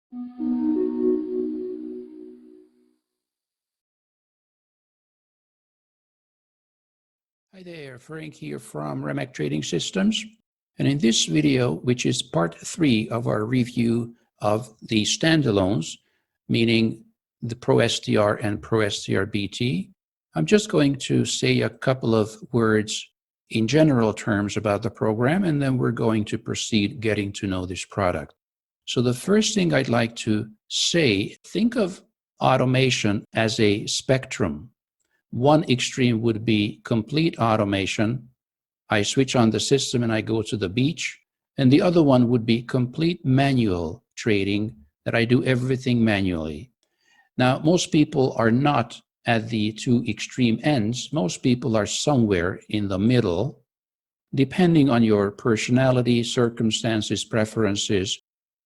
Hi there, Frank here from Remac Trading Systems. And in this video, which is part 3 of our review of the standalones, meaning the Pro STR and Pro STR BT, I'm just going to say a couple of words in general terms about the program, and then we're going to proceed getting to know this product. So the first thing I'd like to say, think of automation as a spectrum. One extreme would be complete automation. I switch on the system and I go to the beach. And the other one would be complete manual trading, that I do everything manually. Now, most people are not at the two extreme ends. Most people are somewhere in the middle, depending on your personality, circumstances, preferences,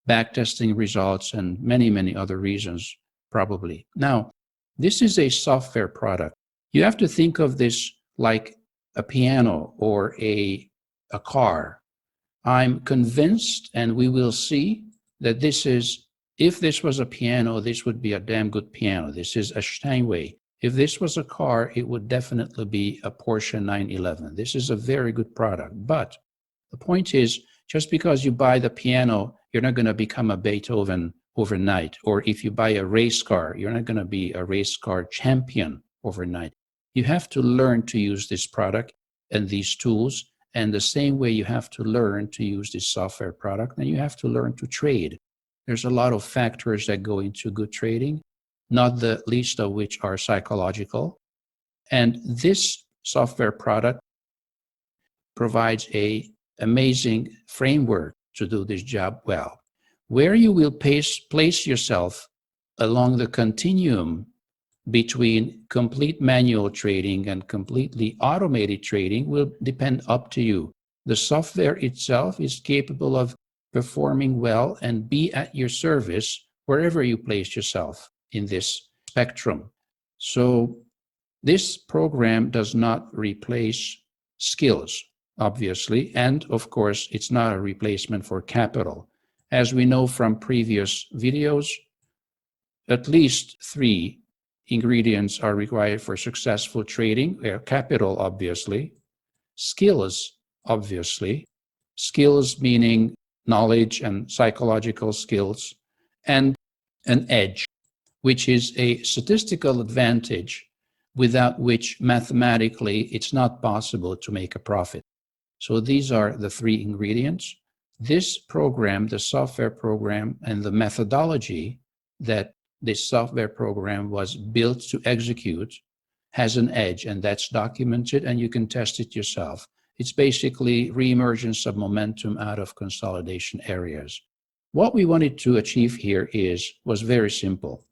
backtesting results, and many, many other reasons, probably. Now, this is a software product. You have to think of this like a piano or a car. I'm convinced, and we will see, that this is, if this was a piano, this would be a damn good piano. This is a Steinway. If this was a car, it would definitely be a Porsche 911. This is a very good product. But the point is, just because you buy the piano, you're not going to become a Beethoven overnight. Or if you buy a race car, you're not going to be a race car champion overnight. You have to learn to use this product and these tools, and the same way you have to learn to use this software product, and you have to learn to trade. There's a lot of factors that go into good trading, not the least of which are psychological. And this software product provides an amazing framework to do this job well. Where you will place yourself along the continuum between complete manual trading and completely automated trading will depend up to you. The software itself is capable of performing well and be at your service wherever you place yourself in this spectrum. So this program does not replace skills, obviously, and of course, it's not a replacement for capital. As we know from previous videos, at least 3 ingredients are required for successful trading. Capital, obviously. Skills, obviously. Skills meaning knowledge and psychological skills. And an edge, which is a statistical advantage without which mathematically it's not possible to make a profit. So these are the 3 ingredients. This program, the software program, and the methodology that this software program was built to execute has an edge, and that's documented, and you can test it yourself. It's basically reemergence of momentum out of consolidation areas. What we wanted to achieve here was very simple.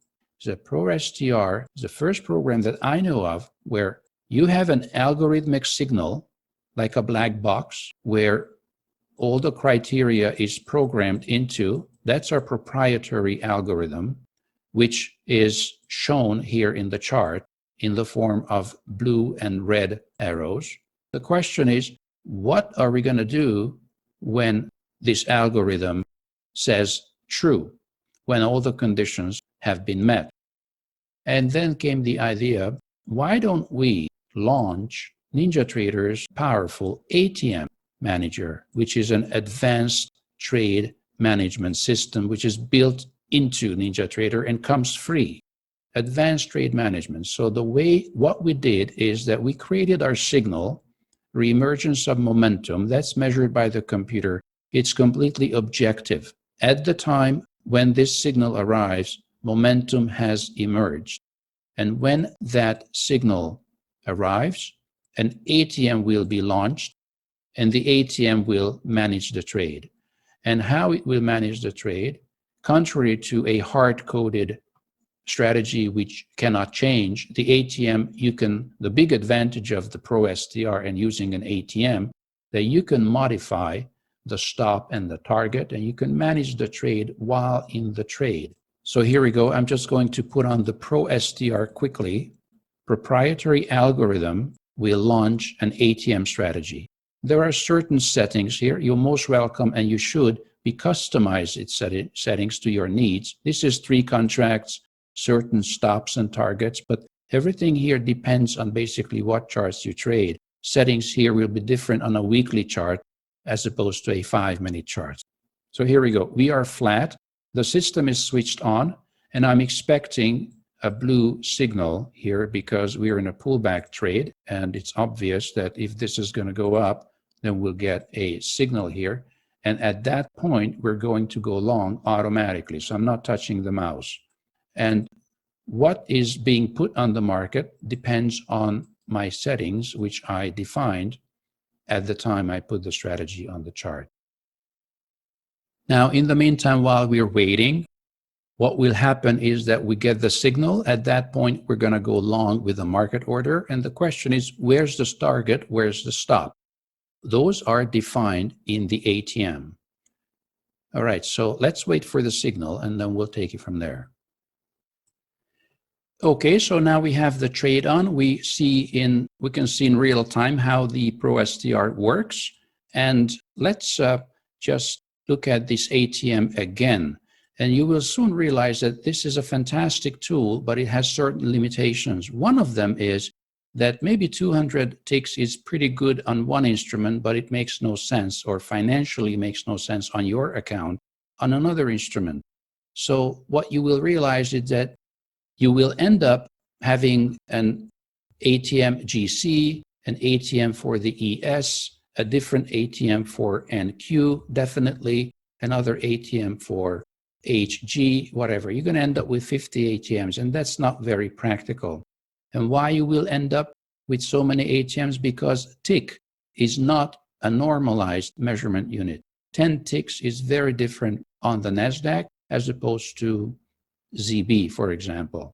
The Pro STR is the first program that I know of where you have an algorithmic signal, like a black box, where all the criteria is programmed into. That's our proprietary algorithm, which is shown here in the chart in the form of blue and red arrows. The question is, what are we going to do when this algorithm says true, when all the conditions have been met? And then came the idea, why don't we launch NinjaTrader's powerful ATM Manager, which is an advanced trade management system, which is built into NinjaTrader and comes free. Advanced trade management. So what we did is that we created our signal, reemergence of momentum, that's measured by the computer. It's completely objective. At the time when this signal arrives, momentum has emerged. And when that signal arrives, an ATM will be launched, and the ATM will manage the trade. And how it will manage the trade, contrary to a hard-coded strategy which cannot change, the ATM, the big advantage of the Pro STR and using an ATM, that you can modify the stop and the target, and you can manage the trade while in the trade. So here we go. I'm just going to put on the Pro STR quickly. Proprietary algorithm will launch an ATM strategy. There are certain settings here. You're most welcome, and you should we customize its settings to your needs. This is 3 contracts, certain stops and targets, but everything here depends on basically what charts you trade. Settings here will be different on a weekly chart as opposed to a 5-minute chart. So here we go. We are flat. The system is switched on, and I'm expecting a blue signal here because we're in a pullback trade, and it's obvious that if this is going to go up, then we'll get a signal here. And at that point, we're going to go long automatically. So I'm not touching the mouse. And what is being put on the market depends on my settings, which I defined at the time I put the strategy on the chart. Now, in the meantime, while we're waiting, what will happen is that we get the signal. At that point, we're going to go long with the market order. And the question is, where's the target? Where's the stop? Those are defined in the ATM. All right, so let's wait for the signal, and then we'll take it from there. Okay, so now we have the trade on. We can see in real time how the Pro STR works. And let's just look at this ATM again. And you will soon realize that this is a fantastic tool, but it has certain limitations. One of them is that maybe 200 ticks is pretty good on one instrument, but it makes no sense, or financially makes no sense on your account on another instrument. So what you will realize is that you will end up having an ATM GC, an ATM for the ES, a different ATM for NQ, definitely, another ATM for HG, whatever. You're going to end up with 50 ATMs, and that's not very practical. And why you will end up with so many ATMs? Because tick is not a normalized measurement unit. 10 ticks is very different on the NASDAQ as opposed to ZB, for example.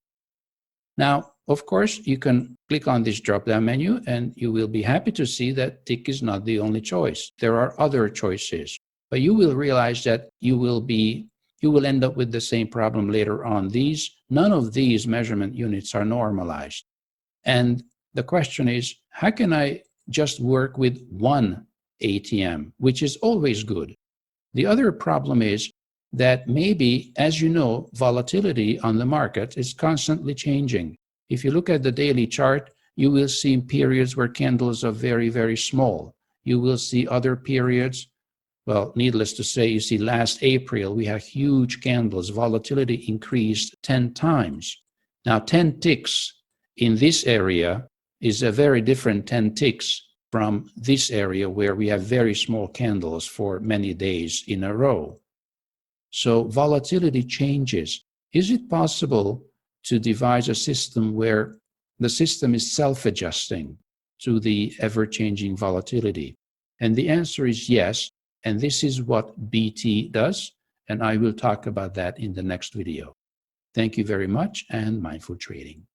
Now, of course, you can click on this drop-down menu, and you will be happy to see that tick is not the only choice. There are other choices, but you will realize that you will end up with the same problem later on. None of these measurement units are normalized. And the question is, how can I just work with one ATM, which is always good? The other problem is that maybe, as you know, volatility on the market is constantly changing. If you look at the daily chart, you will see periods where candles are very, very small. You will see other periods. Well, needless to say, you see last April, we had huge candles. Volatility increased 10 times. Now, 10 ticks in this area is a very different 10 ticks from this area where we have very small candles for many days in a row. So volatility changes. Is it possible to devise a system where the system is self-adjusting to the ever-changing volatility? And the answer is yes. And this is what BT does, and I will talk about that in the next video. Thank you very much, and mindful trading.